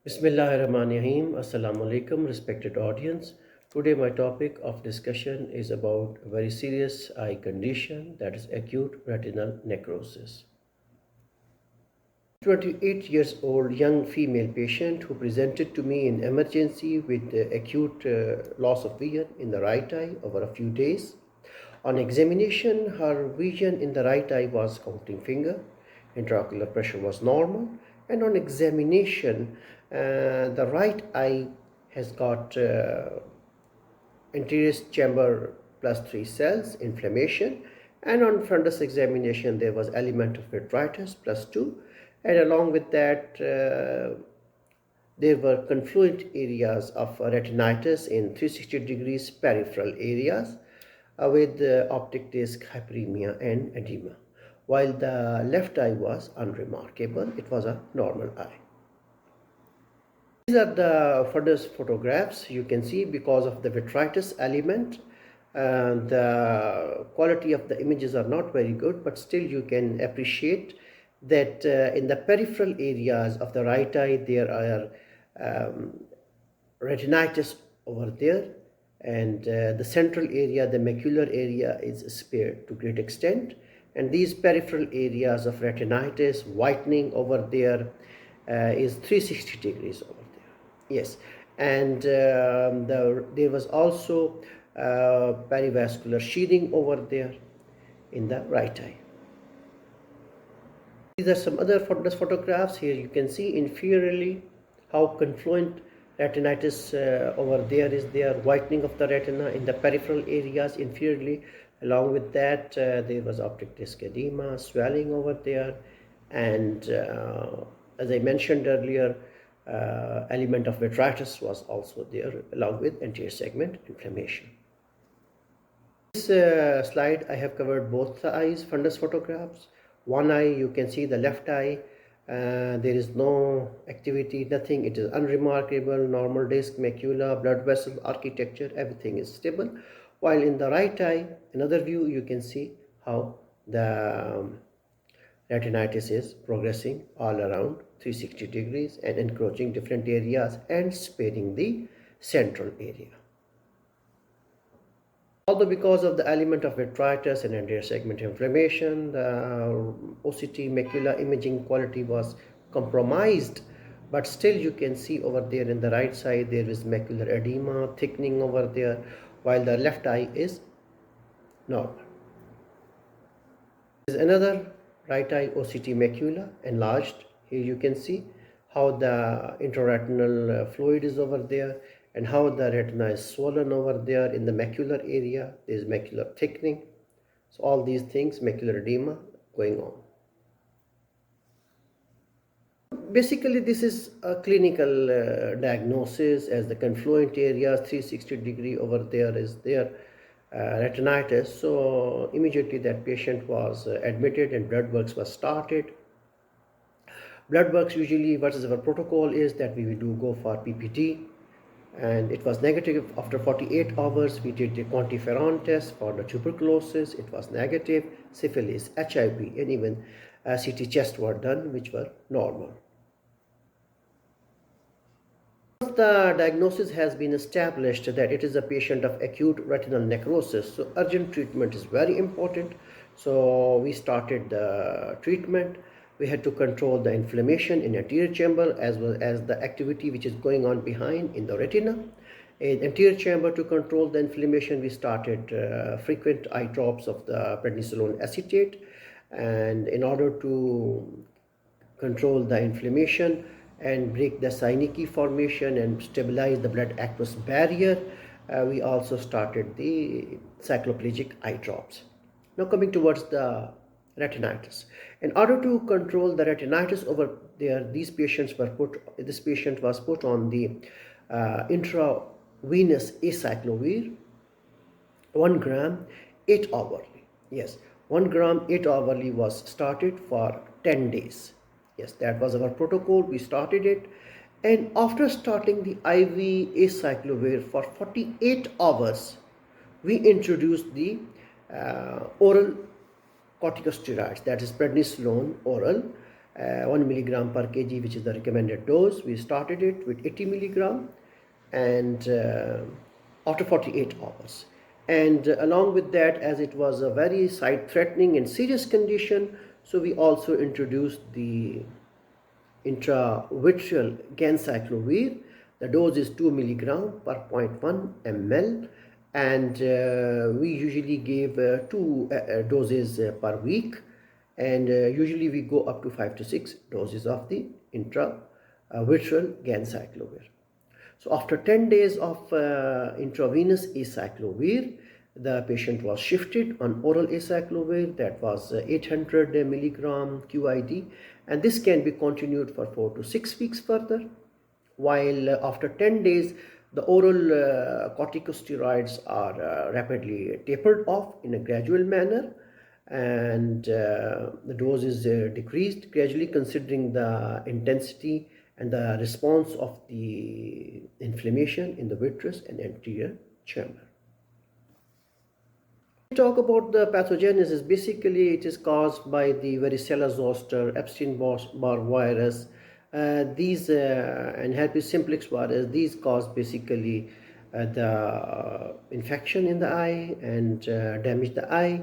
Bismillahirrahmanirrahim. Assalamu alaikum, respected audience. Today, my topic of discussion is about a very serious eye condition, that is acute retinal necrosis. 28 years old young female patient who presented to me in emergency with acute loss of vision in the right eye over a few days. On examination, her vision in the right eye was counting finger, intraocular pressure was normal, and on examination, the right eye has got anterior chamber plus 3 cells, inflammation, and on fundus examination there was element of vitritis plus 2, and along with that there were confluent areas of retinitis in 360 degrees peripheral areas with optic disc hyperemia and edema, while the left eye was unremarkable. It was a normal eye. These are the fundus photographs. You can see because of the vitritis element, the quality of the images are not very good, but still you can appreciate that in the peripheral areas of the right eye there are retinitis over there, and the central area, the macular area, is spared to great extent, and these peripheral areas of retinitis whitening over there is 360 degrees over there. Yes, and there was also perivascular sheathing over there in the right eye. These are some other photographs. Here you can see inferiorly how confluent retinitis over there is there, whitening of the retina in the peripheral areas inferiorly. Along with that, there was optic disc edema, swelling over there, and as I mentioned earlier, element of vitritis was also there, along with anterior segment inflammation. This slide I have covered both the eyes fundus photographs. One eye, you can see the left eye, there is no activity, nothing, it is unremarkable, normal disc, macula, blood vessel architecture, everything is stable. While in the right eye, another view, you can see how the retinitis is progressing all around 360 degrees and encroaching different areas and sparing the central area. Although because of the element of vitritis and anterior segment inflammation, the OCT macular imaging quality was compromised, but still you can see over there in the right side there is macular edema, thickening over there, while the left eye is normal. There is another right eye OCT macula enlarged. Here you can see how the intraretinal fluid is over there, and how the retina is swollen over there in the macular area. There is macular thickening. So all these things, macular edema going on. Basically, this is a clinical diagnosis, as the confluent areas 360 degree over there is there retinitis. So immediately that patient was admitted and blood works was started. Blood works, usually what is our protocol is that we will go for PPT, and it was negative. After 48 hours we did the quantiferon test for the tuberculosis, it was negative. Syphilis, HIV, and even CT chest were done, which were normal. Once the diagnosis has been established that it is a patient of acute retinal necrosis, so urgent treatment is very important. So we started the treatment. We had to control the inflammation in anterior chamber as well as the activity which is going on behind in the retina. In anterior chamber, to control the inflammation, we started frequent eye drops of the prednisolone acetate, and in order to control the inflammation and break the Seineke formation and stabilize the blood aqueous barrier, we also started the cycloplegic eye drops. Now coming towards the retinitis. In order to control the retinitis over there, this patient was put on the intravenous acyclovir 1 gram 8 hourly. Yes, 1 gram 8 hourly was started for 10 days. Yes, that was our protocol. We started it, and after starting the IV acyclovir for 48 hours, we introduced the oral corticosteroids, that is prednisolone oral, 1 milligram per kg, which is the recommended dose. We started it with 80 milligram, and after 48 hours. And along with that, as it was a very sight-threatening and serious condition, so we also introduced the intravitreal ganciclovir. The dose is 2 milligram per 0.1 ml, and we usually give two doses per week, and usually we go up to 5 to 6 doses of the intravitreal ganciclovir. So after 10 days of intravenous acyclovir, the patient was shifted on oral acyclovir, that was 800 milligram QID, and this can be continued for 4 to 6 weeks further. While after 10 days, the oral corticosteroids are rapidly tapered off in a gradual manner, and the dose is decreased gradually considering the intensity and the response of the inflammation in the vitreous and anterior chamber. We talk about the pathogenesis. Basically, it is caused by the varicella zoster, Epstein-Barr virus, and herpes simplex virus. These cause basically the infection in the eye and damage the eye,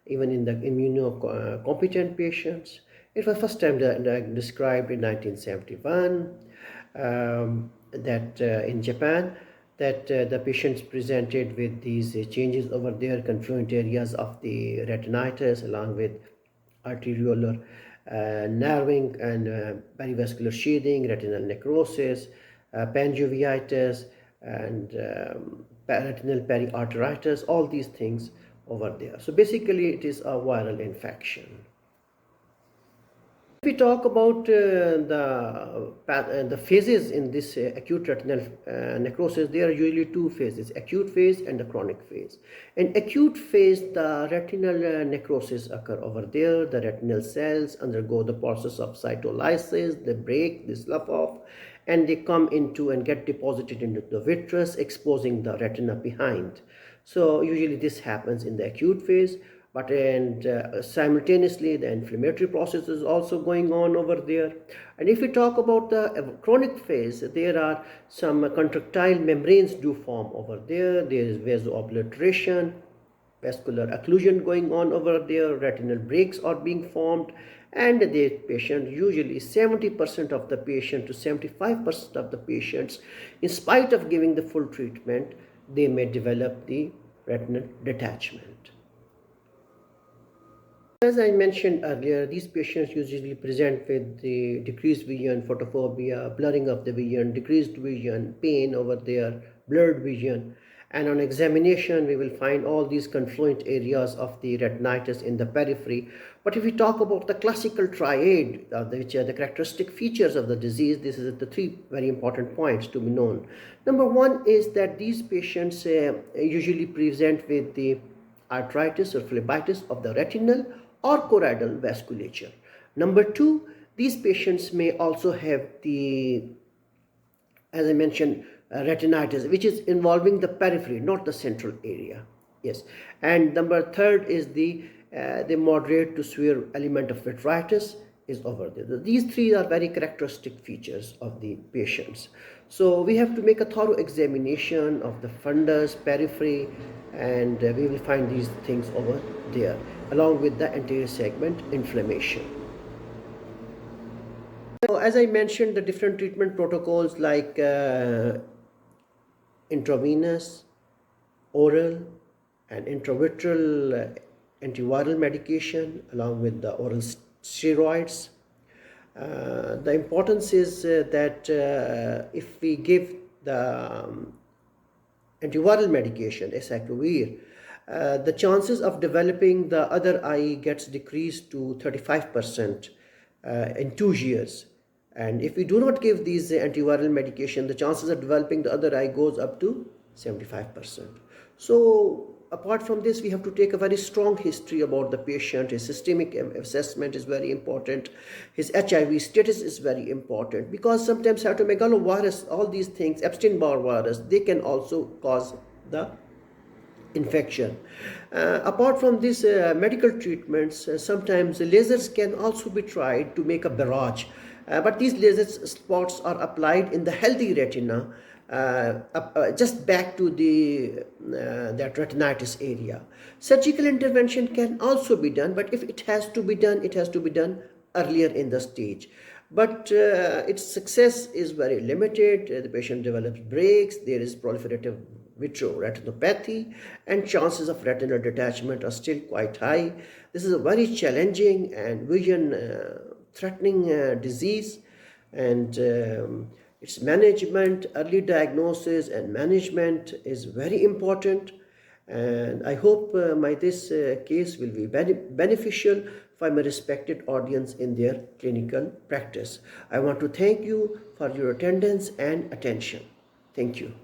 even in the immunocompetent patients. It was first time described in 1971 that in Japan, that the patients presented with these changes over their confluent areas of the retinitis, along with arteriolar narrowing and perivascular sheathing, retinal necrosis, panuveitis, and retinal periarteritis, all these things over there. So basically it is a viral infection. If we talk about the phases in this acute retinal necrosis, there are usually two phases: acute phase and the chronic phase. In acute phase, the retinal necrosis occur over there. The retinal cells undergo the process of cytolysis, they break, they slough off, and they come into and get deposited into the vitreous, exposing the retina behind. So usually this happens in the acute phase. But simultaneously the inflammatory process is also going on over there. And if we talk about the chronic phase, there are some contractile membranes do form over there. There is vasoobliteration, vascular occlusion going on over there, retinal breaks are being formed, and the patient, usually 70% of the patient to 75% of the patients, in spite of giving the full treatment, they may develop the retinal detachment. As I mentioned earlier, these patients usually present with the decreased vision, photophobia, blurring of the vision, decreased vision, pain over there, blurred vision. And on examination, we will find all these confluent areas of the retinitis in the periphery. But if we talk about the classical triad, which are the characteristic features of the disease, this is the three very important points to be known. Number one is that these patients usually present with the arthritis or phlebitis of the retinal or choroidal vasculature. Number two, these patients may also have the, as I mentioned, retinitis, which is involving the periphery, not the central area. Yes. And number third is the moderate to severe element of vitritis is over there. These three are very characteristic features of the patients. So we have to make a thorough examination of the fundus, periphery, and we will find these things over there, along with the anterior segment inflammation. So as I mentioned, the different treatment protocols like intravenous, oral, and intravitreal antiviral medication, along with the oral steroids. The importance is that if we give the antiviral medication, acyclovir, the chances of developing the other eye gets decreased to 35% in 2 years. And if we do not give these antiviral medication, the chances of developing the other eye goes up to 75%. So apart from this, we have to take a very strong history about the patient. His systemic assessment is very important. His HIV status is very important, because sometimes cytomegalovirus, all these things, Epstein-Barr virus, they can also cause the infection. Apart from these medical treatments, sometimes lasers can also be tried to make a barrage. But these laser spots are applied in the healthy retina, just back to that retinitis area. Surgical intervention can also be done, but if it has to be done, it has to be done earlier in the stage. But its success is very limited. The patient develops breaks, there is proliferative vitreoretinopathy, and chances of retinal detachment are still quite high. This is a very challenging and vision threatening disease, and its management, early diagnosis and management is very important. And I hope this case will be beneficial for my respected audience in their clinical practice. I want to thank you for your attendance and attention. Thank you.